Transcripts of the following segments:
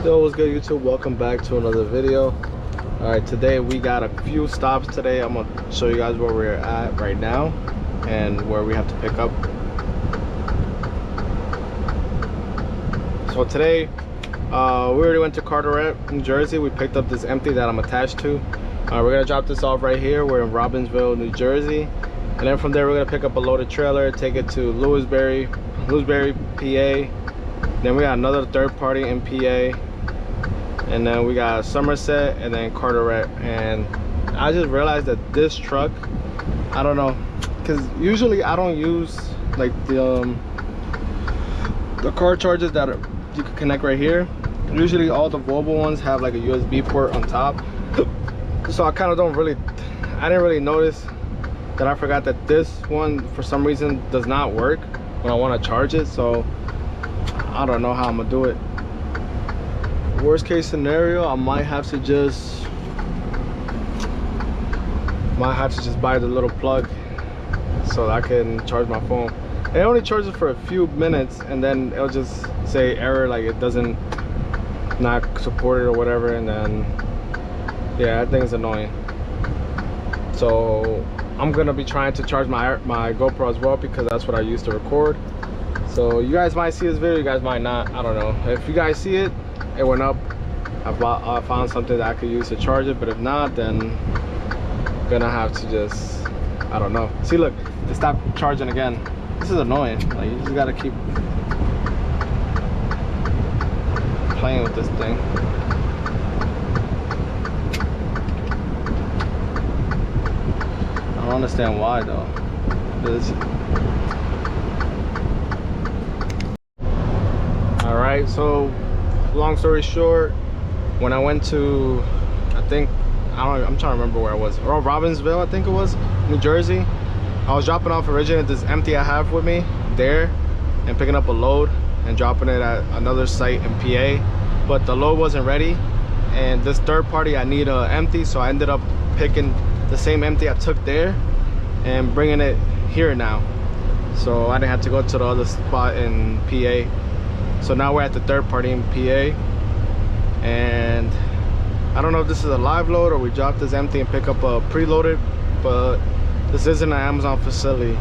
Yo, what's good YouTube? Welcome back to another video. All right, today we got a few stops today. I'm gonna show you guys where we're at right now and where we have to pick up. So today we already went to Carteret, New Jersey. We picked up this empty that I'm attached to. We're gonna drop this off right here. We're in Robbinsville, New Jersey, and then from there we're gonna pick up a loaded trailer, take it to Lewisberry, PA. Then we got another third party in PA, and then we got Somerset, and then Carteret. And I just realized that this truck, I don't know, because usually I don't use like the car chargers that you can connect right here. Usually all the Volvo ones have like a USB port on top, so I kind of I didn't really notice that. I forgot that this one for some reason does not work when I want to charge it, so I don't know how I'm gonna do it. Worst case scenario, I might have to just buy the little plug so that I can charge my phone. It only charges for a few minutes and then it'll just say error, like it doesn't not support it or whatever, and then yeah, that thing is annoying. So I'm gonna be trying to charge my GoPro as well, because that's what I used to record. So you guys might see this video, you guys might not, I don't know. If you guys see it, it went up. I found something that I could use to charge it, but if not, then I'm gonna have to just, I don't know. See, look, it stopped charging again. This is annoying. Like, you just gotta keep playing with this thing. I don't understand why though. All right, so long story short, when I went to, I'm trying to remember where I was, or Robbinsville, I think it was, New Jersey. I was dropping off originally this empty I have with me there and picking up a load and dropping it at another site in PA, but the load wasn't ready, and this third party I need a empty, so I ended up picking the same empty I took there and bringing it here now, so I didn't have to go to the other spot in PA. So now we're at the third party in PA, and I don't know if this is a live load or we drop this empty and pick up a preloaded, but this isn't an Amazon facility.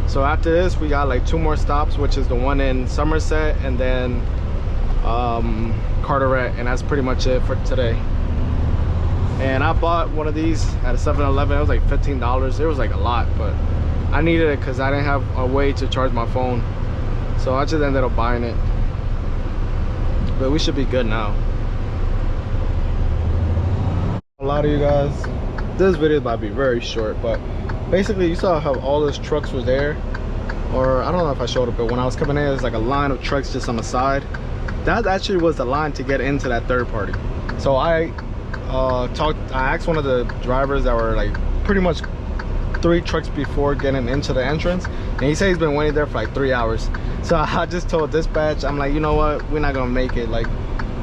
So after this we got like 2 more stops, which is the one in Somerset and then Carteret, and that's pretty much it for today. And I bought one of these at a 7-Eleven. It was like $15. It was like a lot, but I needed it because I didn't have a way to charge my phone, so I just ended up buying it. But we should be good now. A lot of you guys, this video might be very short, but basically you saw how all those trucks were there, or I don't know if I showed it, but when I was coming in, there's like a line of trucks just on the side. That actually was the line to get into that third party. So I asked one of the drivers that were like pretty much 3 trucks before getting into the entrance, and he said he's been waiting there for like 3 hours. So I just told dispatch, I'm like, you know what, we're not gonna make it. Like,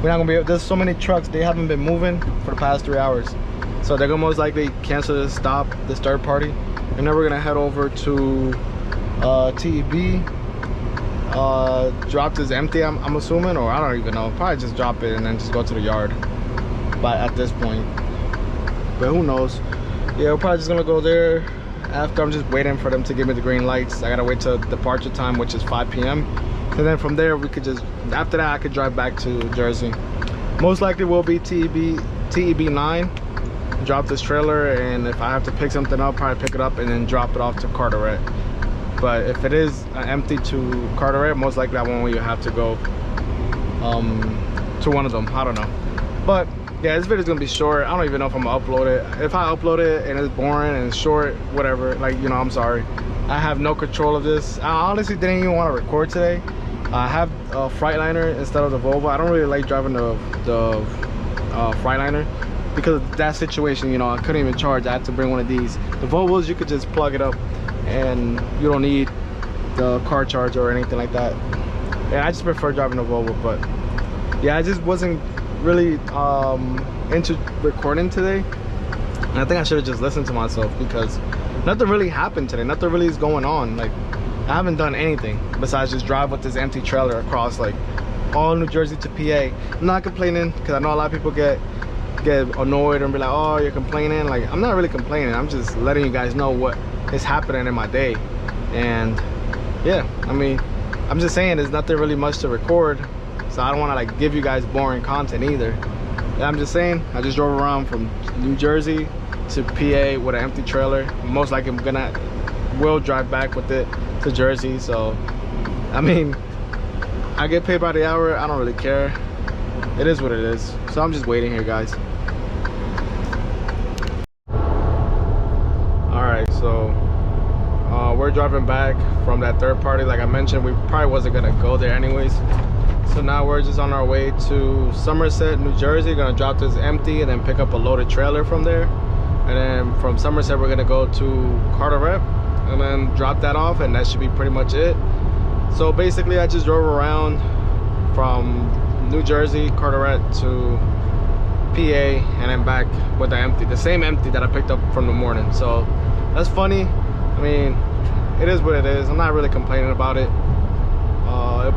we're not gonna be able, there's so many trucks, they haven't been moving for the past 3 hours, so they're gonna most likely cancel this stop, this third party, and then we're gonna head over to TEB, drop this empty, I'm assuming, or I don't even know, probably just drop it and then just go to the yard but at this point, but who knows. Yeah, we're probably just gonna go there after. I'm just waiting for them to give me the green lights. I gotta wait till departure time, which is 5 p.m. and then from there we could just, after that I could drive back to Jersey. Most likely will be TEB 9, drop this trailer, and if I have to pick something up, probably pick it up and then drop it off to Carteret. But if it is empty to Carteret, most likely that one where you have to go to one of them, I don't know. But yeah, this video is gonna be short. I don't even know if I'm gonna upload it. If I upload it and it's boring and it's short, whatever, like, you know, I'm sorry. I have no control of this. I honestly didn't even want to record today. I have a Freightliner instead of the Volvo. I don't really like driving the Freightliner because of that situation. You know, I couldn't even charge. I had to bring one of these. The Volvos, you could just plug it up and you don't need the car charger or anything like that. And I just prefer driving the Volvo. But yeah, I just wasn't really into recording today, and I think I should have just listened to myself, because nothing really happened today. Nothing really is going on. Like, I haven't done anything besides just drive with this empty trailer across like all New Jersey to PA. I'm not complaining because I know a lot of people get annoyed and be like, oh, you're complaining. Like, I'm not really complaining. I'm just letting you guys know what is happening in my day. And yeah, I mean, I'm just saying there's nothing really much to record, so I don't want to like give you guys boring content either. I'm just saying I just drove around from New Jersey to PA with an empty trailer. Most likely will drive back with it to Jersey. So I mean, I get paid by the hour. I don't really care. It is what it is. So I'm just waiting here, guys. All right, so we're driving back from that third party. Like I mentioned, we probably wasn't gonna go there anyways. So now we're just on our way to Somerset, New Jersey. Gonna drop this empty and then pick up a loaded trailer from there. And then from Somerset, we're gonna go to Carteret and then drop that off, and that should be pretty much it. So basically, I just drove around from New Jersey, Carteret to PA, and then back with the empty, the same empty that I picked up from the morning. So that's funny. I mean, it is what it is. I'm not really complaining about it. It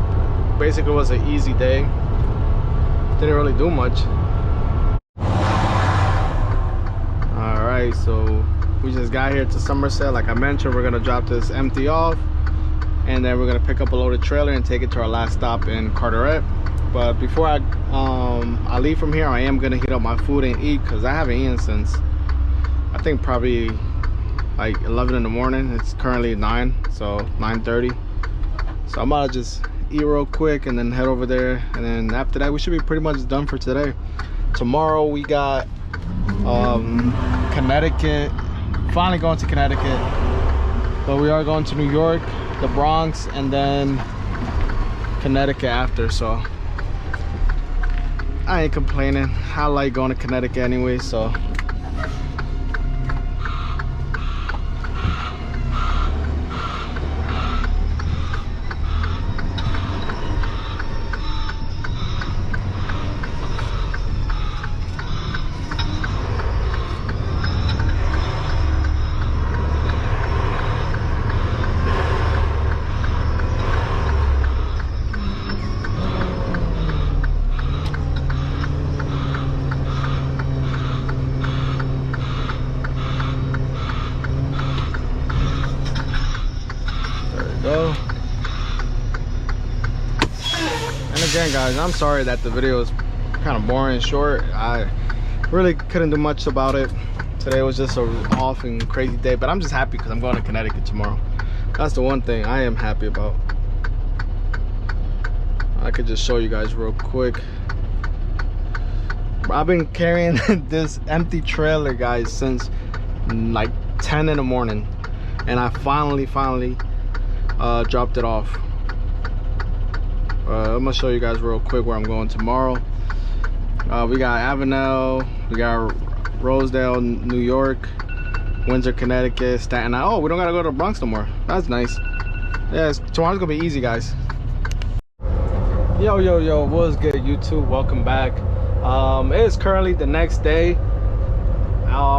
basically was an easy day. Didn't really do much. All right, so we just got here to Somerset. Like I mentioned, we're gonna drop this empty off, and then we're gonna pick up a loaded trailer and take it to our last stop in Carteret. But before I leave from here, I am gonna heat up my food and eat, because I haven't eaten since I think probably like 11 in the morning. It's currently 9, so 9:30. So I'm about to just eat real quick and then head over there, and then after that we should be pretty much done for today. Tomorrow we got Connecticut. Finally going to Connecticut, but we are going to New York, the Bronx, and then Connecticut after. So I ain't complaining. I like going to Connecticut anyway, so go. And again, guys, I'm sorry that the video is kind of boring and short. I really couldn't do much about it. Today was just a off and crazy day, but I'm just happy because I'm going to Connecticut tomorrow. That's the one thing I am happy about. I could just show you guys real quick. I've been carrying this empty trailer, guys, since like 10 in the morning, and I finally dropped it off. I'm gonna show you guys real quick where I'm going tomorrow. We got Avenel, we got Rosedale, New York, Windsor, Connecticut, Staten Island. Oh, we don't gotta go to the Bronx no more. That's nice. Yeah, tomorrow's gonna be easy, guys. Yo, what's good, YouTube? Welcome back. It is currently the next day.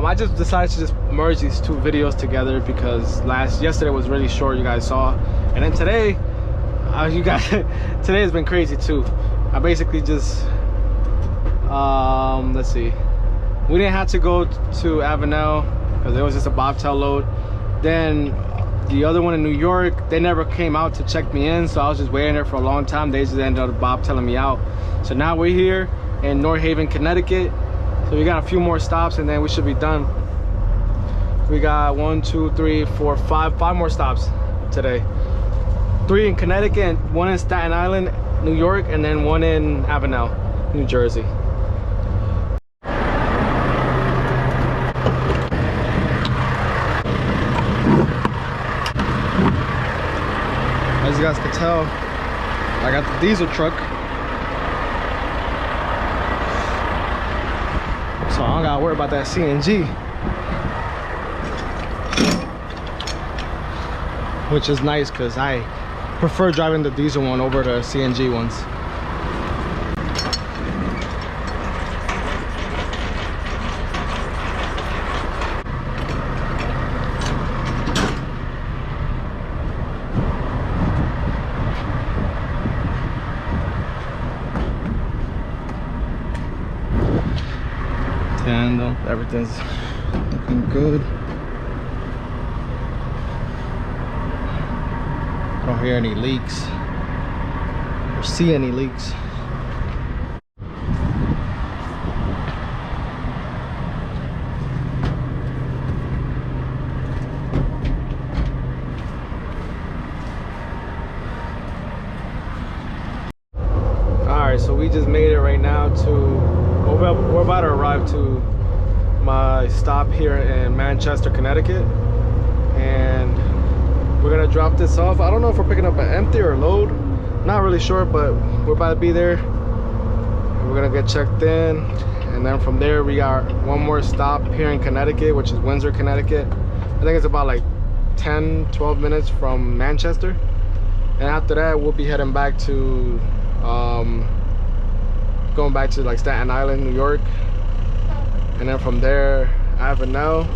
I just decided to just merge these two videos together because yesterday was really short, you guys saw, and then today today has been crazy too. I basically just let's see, we didn't have to go to Avenel because it was just a bobtail load. Then the other one in New York, they never came out to check me in, so I was just waiting there for a long time. They just ended up bobtailing me out. So now we're here in North Haven, Connecticut. So we got a few more stops and then we should be done. We got 1, 2, 3, 4, 5 more stops today. 3 in Connecticut, and 1 in Staten Island, New York, and then 1 in Avenel, New Jersey. As you guys can tell, I got the diesel truck, so I don't gotta worry about that CNG, which is nice because I prefer driving the diesel one over the CNG ones. Everything's looking good. I don't hear any leaks or see any leaks. Alright, so we just made it right now to, we're about to arrive to my stop here in Manchester, Connecticut, and we're gonna drop this off. I don't know if we're picking up an empty or a load, not really sure, but we're about to be there. We're gonna get checked in, and then from there we got one more stop here in Connecticut, which is Windsor, Connecticut. I think it's about like 10-12 minutes from Manchester, and after that we'll be heading back to going back to like Staten Island, New York, and then from there Avenel,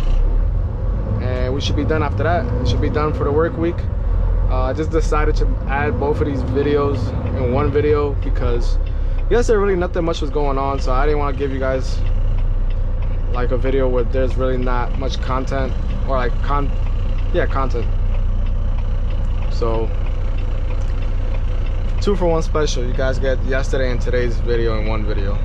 and we should be done after that. It should be done for the work week. I just decided to add both of these videos in one video because yesterday really nothing much was going on, so I didn't want to give you guys like a video where there's really not much content, or like content. So 2-for-1 special. You guys get yesterday and today's video in one video.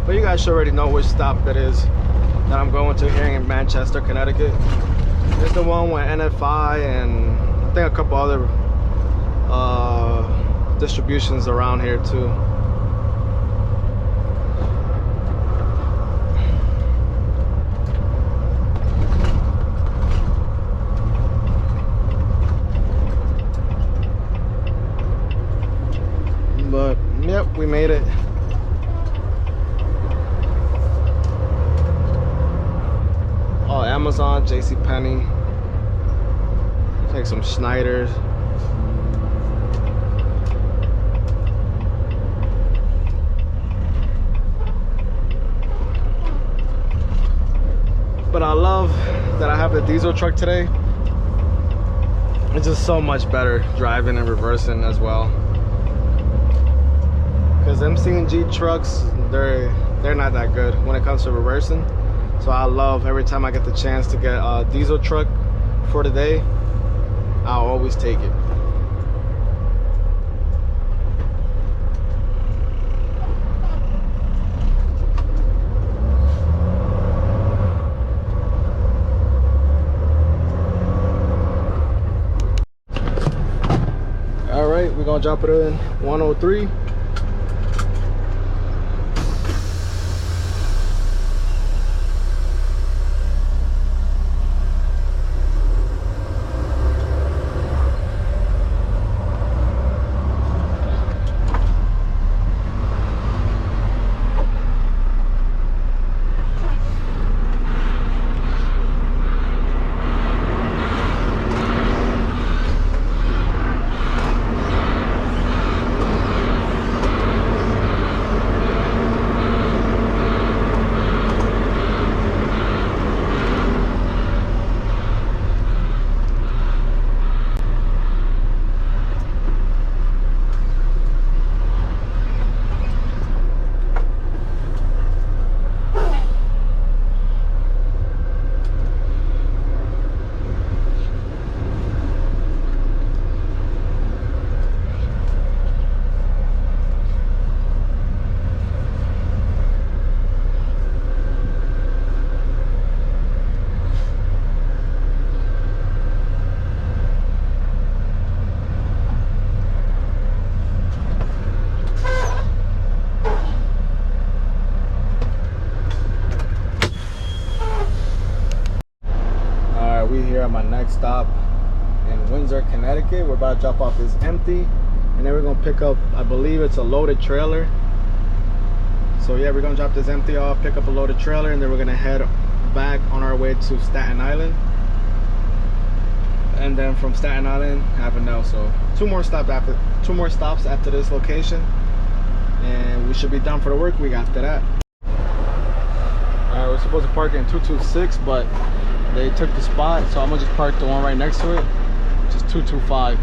But you guys should already know which stop it is that I'm going to here in Manchester, Connecticut. It's the one with NFI and I think a couple other distributions around here too. But yep, we made it. Oh, Amazon, JCPenney. Take some Schneiders. But I love that I have the diesel truck today. It's just so much better driving and reversing as well. Because them C&G trucks, they're not that good when it comes to reversing. So I love every time I get the chance to get a diesel truck for the day, I'll always take it. All right, we're gonna drop it in 103. At my next stop in Windsor, Connecticut. We're about to drop off this empty, and then we're gonna pick up, I believe it's a loaded trailer. So yeah, we're gonna drop this empty off, pick up a loaded trailer, and then we're gonna head back on our way to Staten Island, and then from Staten Island Avenel. So two more stops after this location, and we should be done for the work week after that. Alright, we're supposed to park in 226, but they took the spot, so I'm gonna just park the one right next to it, which is 225.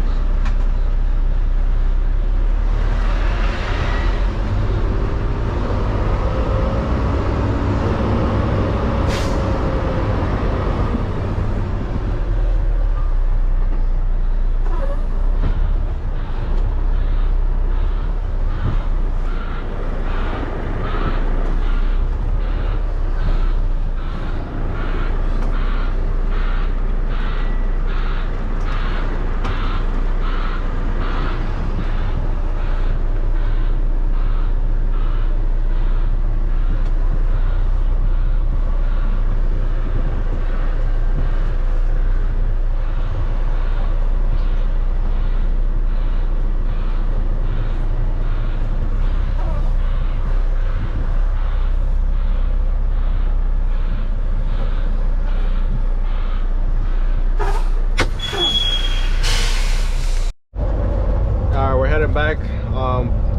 Back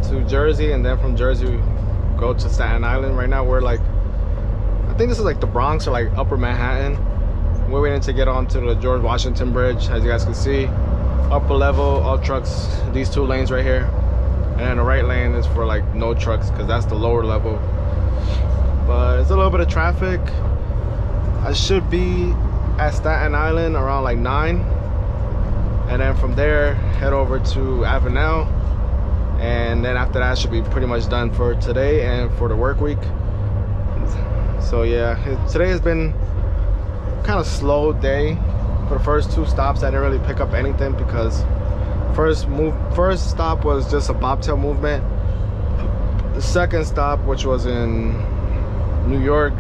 to Jersey, and then from Jersey we go to Staten Island. Right now we're like, I think this is like the Bronx or like Upper Manhattan. We're waiting to get onto the George Washington Bridge. As you guys can see, upper level, all trucks, these two lanes right here, and then the right lane is for like no trucks because that's the lower level. But it's a little bit of traffic. I should be at Staten Island around like 9, and then from there head over to Avenel, and then after that should be pretty much done for today and for the work week. So yeah, today has been kind of slow day. For the first 2 stops I didn't really pick up anything because first stop was just a bobtail movement. The second stop, which was in New York,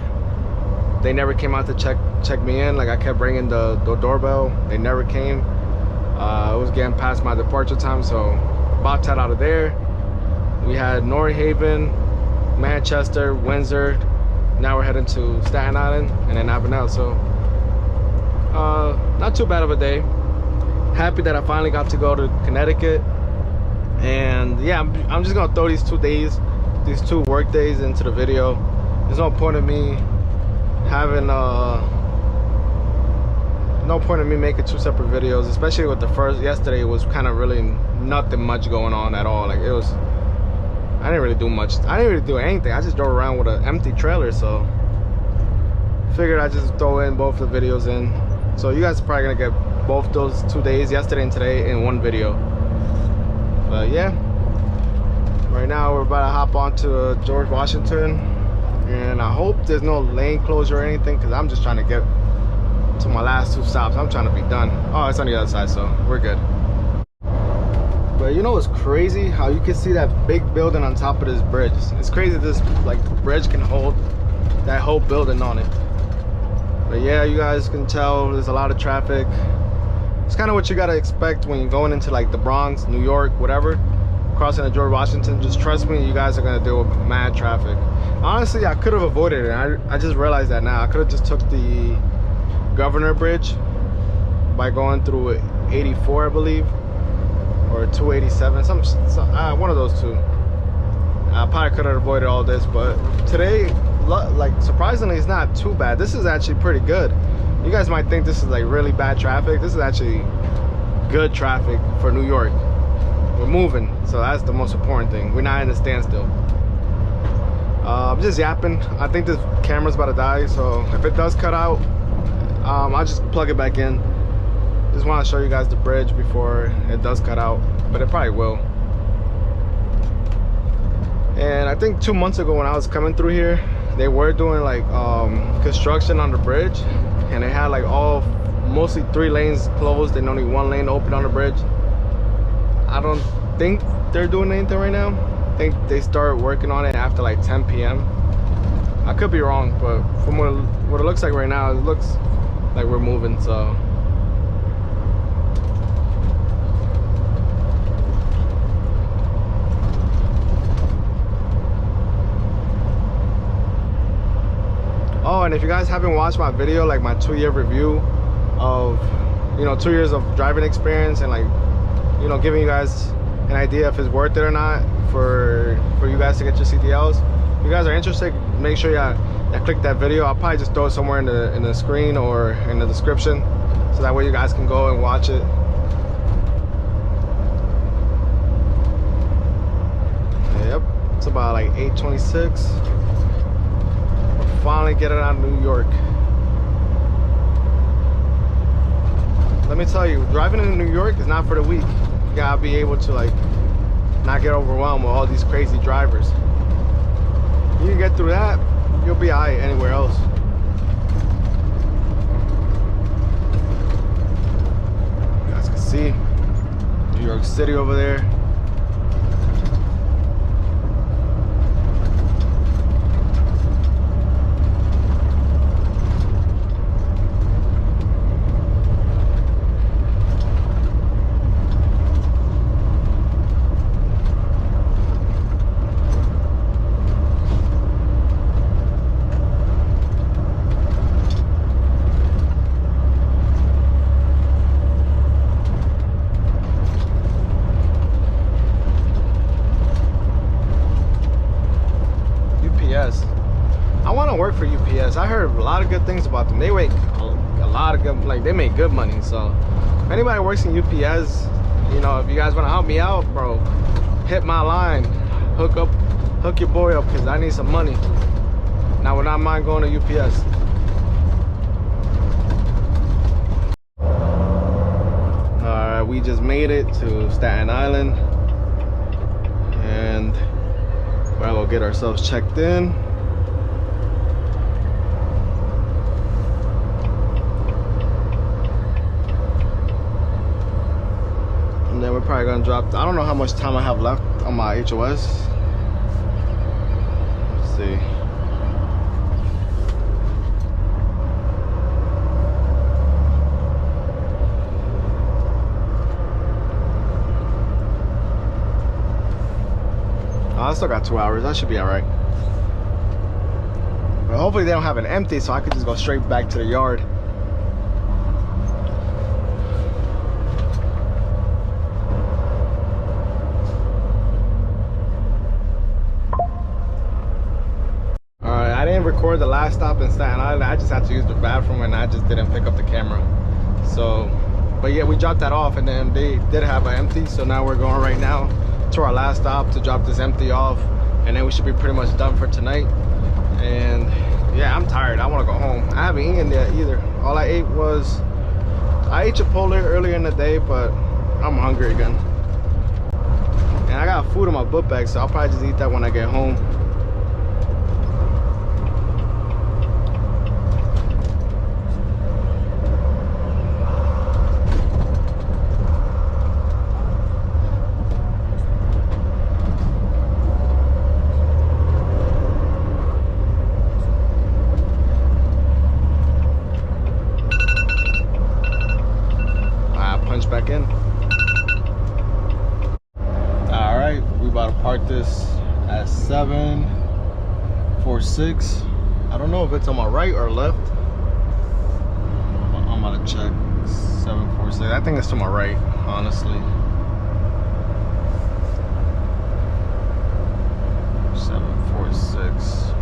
they never came out to check me in. Like I kept ringing the doorbell, they never came. It was getting past my departure time, so bobtailed out of there. We had Norhaven, Manchester, Windsor. Now we're heading to Staten Island and then Avenel. So not too bad of a day. Happy that I finally got to go to Connecticut. And yeah, I'm just gonna throw these 2 days, these 2 work days into the video. There's no point in me having no point in me making 2 separate videos, especially with the first. Yesterday it was kind of really nothing much going on at all. Like it was, I didn't really do much. I didn't really do anything. I just drove around with an empty trailer, so figured I'd just throw in both the videos in. So you guys are probably gonna get both those 2 days, yesterday and today, in one video. But yeah, right now we're about to hop onto George Washington, and I hope there's no lane closure or anything, because I'm just trying to get to my last 2 stops. I'm trying to be done. Oh, it's on the other side, so we're good. But you know what's crazy? How you can see that big building on top of this bridge. It's crazy this like bridge can hold that whole building on it. But yeah, you guys can tell there's a lot of traffic. It's kind of what you gotta expect when you're going into like the Bronx, New York, whatever, crossing the George Washington. Just trust me, you guys are gonna deal with mad traffic. Honestly, I could have avoided it. I just realized that now. I could have just took the Governor Bridge by going through 84, I believe, or 287, one of those 2. I probably could have avoided all this, but today, like, surprisingly, it's not too bad. This is actually pretty good. You guys might think this is like really bad traffic. This is actually good traffic for New York. We're moving, so that's the most important thing. We're not in a standstill. I'm just yapping. I think this camera's about to die, so if it does cut out, I'll just plug it back in. Just want to show you guys the bridge before it does cut out, but it probably will. And I think 2 months ago when I was coming through here, they were doing like construction on the bridge, and they had like mostly 3 lanes closed and only 1 lane open on the bridge. I don't think they're doing anything right now. I think they start working on it after like 10 p.m. I could be wrong, but from what it looks like right now, it looks like we're moving. So oh, and if you guys haven't watched my video, like my 2-year review of, you know, 2 years of driving experience, and like, you know, giving you guys an idea if it's worth it or not for you guys to get your CDLs. If you guys are interested, make sure y'all click that video. I'll probably just throw it somewhere in the screen or in the description, so that way you guys can go and watch it. Yep, it's about like 8:26. We're finally getting out of New York. Let me tell you, driving in New York is not for the weak. You gotta be able to like not get overwhelmed with all these crazy drivers. You can get through that, you'll be alright anywhere else. You guys can see New York City over there. I want to work for UPS. I heard a lot of good things about them. They make a lot of good, like they make good money. So if anybody works in UPS, you know, if you guys want to help me out, bro, hit my line, hook your boy up, because I need some money. Now, would not mind going to UPS. Alright, we just made it to Staten Island, and we're gonna go get ourselves checked in. And then we're probably gonna drop, I don't know how much time I have left on my HOS. Let's see. Oh, I still got 2 hours. That should be all right. But hopefully they don't have it empty, so I could just go straight back to the yard. All right, I didn't record the last stop in Staten Island. I just had to use the bathroom, and I just didn't pick up the camera. So, but yeah, we dropped that off, and then they did have an empty. So now we're going right now to our last stop to drop this empty off, and then we should be pretty much done for tonight. And yeah, I'm tired. I want to go home. I haven't eaten yet either. All I ate was, I ate Chipotle earlier in the day, but I'm hungry again. And I got food in my book bag, so I'll probably just eat that when I get home. Back in. All right, we about to park this at 746. I don't know if it's on my right or left. I'm gonna check. 746. I think it's to my right, honestly. 746.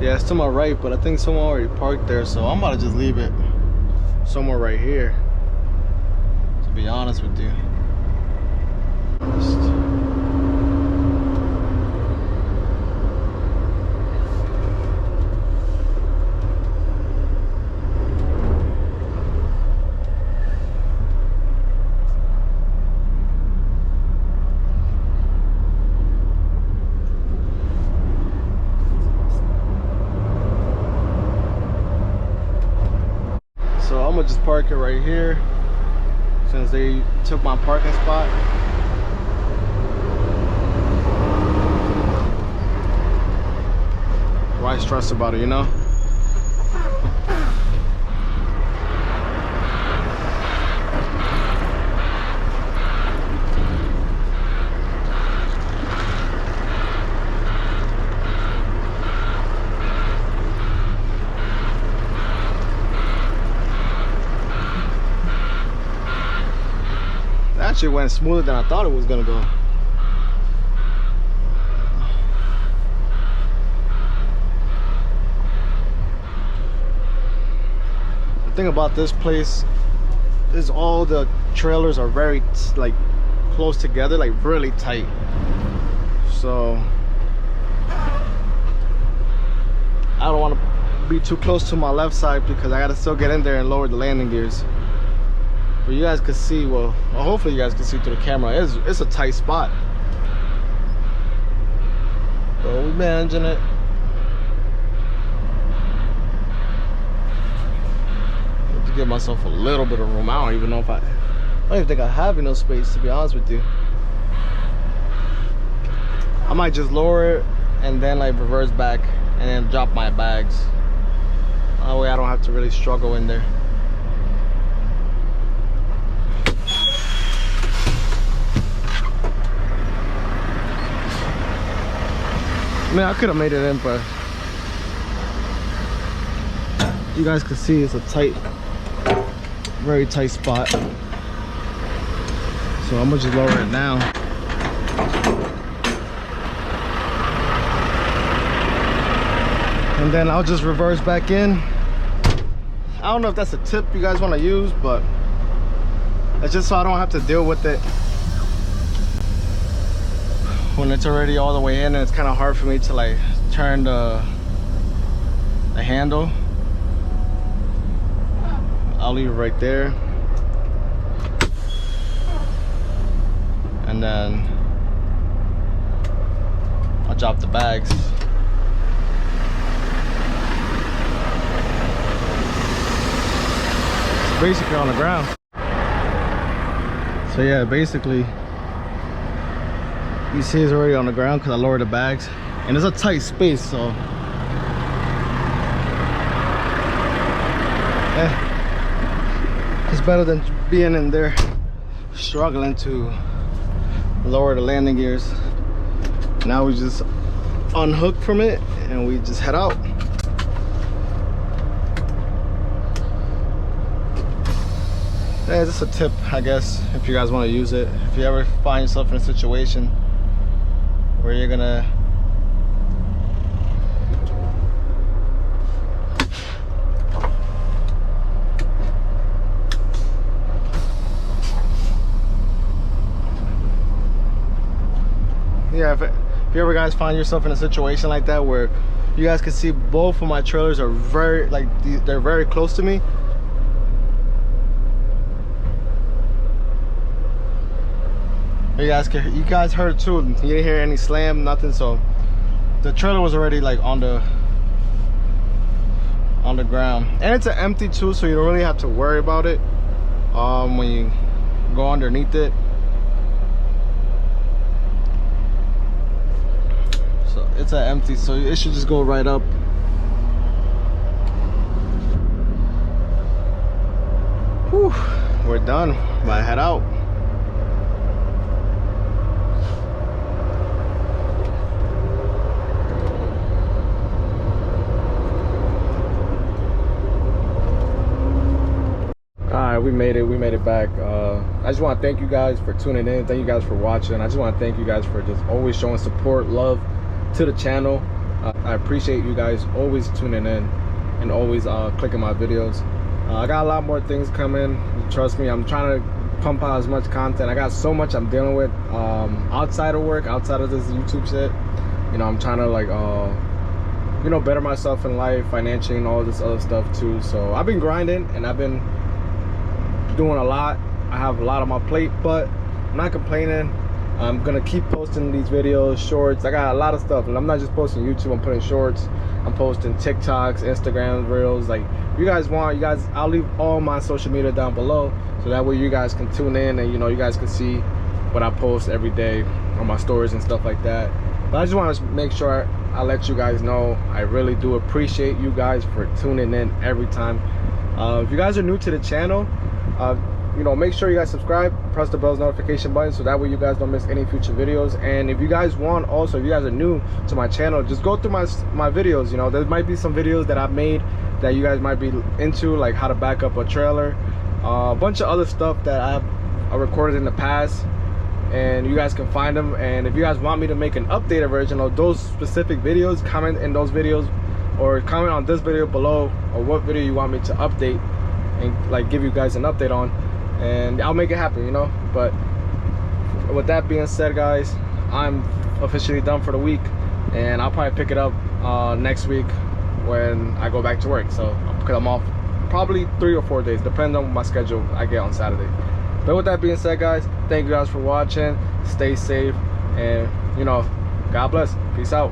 Yeah, it's to my right, but I think someone already parked there, so I'm about to just leave it somewhere right here, to be honest with you. So I'm gonna just park it right here, since they took my parking spot. Why stress about it, you know? actually went smoother than I thought it was gonna go. The thing about this place is all the trailers are very like close together, like really tight. So I don't want to be too close to my left side because I gotta still get in there and lower the landing gears. But you guys can see, well hopefully you guys can see through the camera, it's a tight spot. But we're managing it. I have to give myself a little bit of room. I don't even know if I don't even think I have enough space, to be honest with you. I might just lower it and then like reverse back and then drop my bags. That way I don't have to really struggle in there. I mean, I could have made it in, but you guys can see it's a tight, very tight spot. So I'm gonna just lower it now. And then I'll just reverse back in. I don't know if that's a tip you guys want to use, but it's just so I don't have to deal with it when it's already all the way in, and it's kind of hard for me to like turn the handle. I'll leave it right there, and then I'll drop the bags. It's basically on the ground. So yeah, basically you see it's already on the ground because I lowered the bags, and it's a tight space, so it's better than being in there struggling to lower the landing gears. Now we just unhook from it and we just head out. Yeah, just a tip, I guess, if you guys want to use it. If you ever find yourself in a situation where you're gonna if you ever guys find yourself in a situation like that where you guys can see both of my trailers are very, like, they're very close to me, you guys heard too, you didn't hear any slam, nothing. So the trailer was already like on the ground, and it's an empty too, so you don't really have to worry about it when you go underneath it. So it's an empty, so it should just go right up. Whew, we're done. Might head out. We made it back. I just want to thank you guys for tuning in. Thank you guys for watching. I just want to thank you guys for just always showing support, love to the channel. I appreciate you guys always tuning in and always clicking my videos. I got a lot more things coming, trust me. I'm trying to pump out as much content. I got so much I'm dealing with outside of work, outside of this YouTube shit. You know, I'm trying to like you know, better myself in life, financially, and all this other stuff too. So I've been grinding and I've been doing a lot. I have a lot on my plate, but I'm not complaining. I'm gonna keep posting these videos, shorts. I got a lot of stuff, and I'm not just posting YouTube. I'm putting shorts, I'm posting TikToks, Instagrams, reels. Like, you guys want, I'll leave all my social media down below, so that way you guys can tune in and, you know, you guys can see what I post every day on my stories and stuff like that. But I just want to make sure I let you guys know I really do appreciate you guys for tuning in every time. If you guys are new to the channel, you know, make sure you guys subscribe, press the bell's notification button, so that way you guys don't miss any future videos. And if you guys want, also, if you guys are new to my channel, just go through my videos. You know, there might be some videos that I've made that you guys might be into, like how to back up a trailer, a bunch of other stuff that I've recorded in the past, and you guys can find them. And if you guys want me to make an updated version of those specific videos, comment in those videos, or comment on this video below, or what video you want me to update and like give you guys an update on, and I'll make it happen, you know. But with that being said, guys, I'm officially done for the week, and I'll probably pick it up next week when I go back to work. So because I'm off probably 3 or 4 days, depending on my schedule I get on Saturday. But with that being said, guys, thank you guys for watching. Stay safe, and you know, God bless. Peace out.